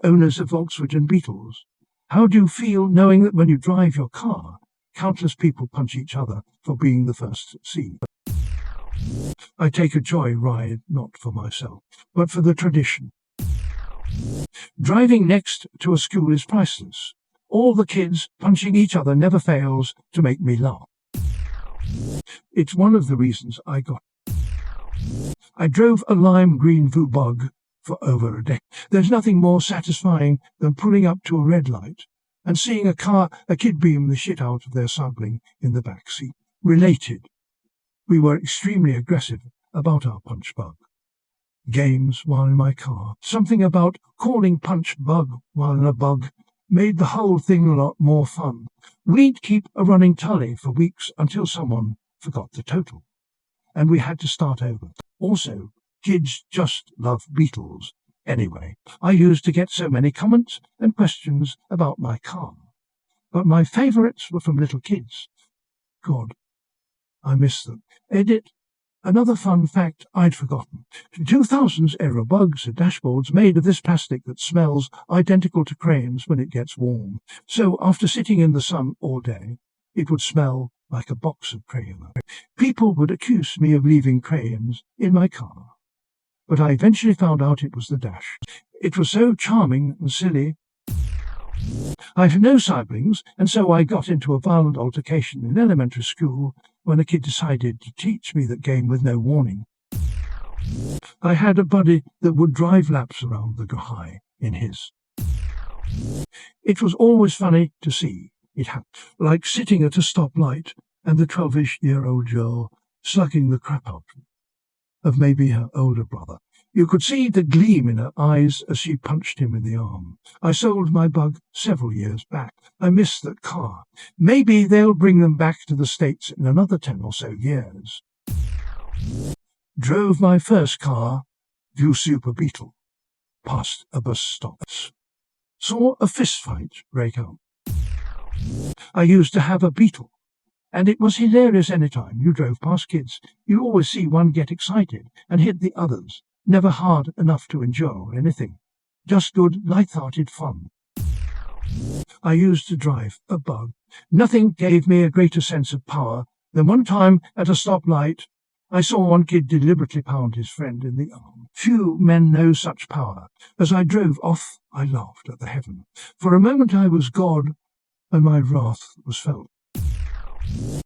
owners of Volkswagen Beetles. How do you feel knowing that when you drive your car, countless people punch each other for being the first to see? I take a joy ride not for myself, but for the tradition. Driving next to a school is priceless. All the kids punching each other never fails to make me laugh. It's one of the reasons I drove a lime green bug for over a decade. There's nothing more satisfying than pulling up to a red light and seeing a kid beam the shit out of their sibling in the back seat. Related. We were extremely aggressive about our punch bug games while in my car. Something about calling punch bug while in a bug made the whole thing a lot more fun. We'd keep a running tally for weeks until someone forgot the total, and we had to start over. Also, kids just love Beetles. Anyway, I used to get so many comments and questions about my car, but my favourites were from little kids. God, I miss them. Edit. Another fun fact I'd forgotten. 2000s era bugs had dashboards made of this plastic that smells identical to crayons when it gets warm. So after sitting in the sun all day, it would smell like a box of Crayola. People would accuse me of leaving crayons in my car, but I eventually found out it was the dash. It was so charming and silly. I have no siblings, and so I got into a violent altercation in elementary school when a kid decided to teach me that game with no warning. I had a buddy that would drive laps around the high in his. It was always funny to see it happen, like sitting at a stoplight and the 12-ish-year-old girl slugging the crap out of maybe her older brother. You could see the gleam in her eyes as she punched him in the arm. I sold my bug several years back. I miss that car. Maybe they'll bring them back to the States in another 10 or so years. Drove my first car, View Super Beetle, past a bus stop. Saw a fistfight break out. I used to have a Beetle, and it was hilarious anytime you drove past kids. You always see one get excited and hit the others. Never hard enough to enjoy anything. Just good, light-hearted fun. I used to drive a bug. Nothing gave me a greater sense of power than one time at a stoplight I saw one kid deliberately pound his friend in the arm. Few men know such power. As I drove off, I laughed at the heaven. For a moment I was God, and my wrath was felt.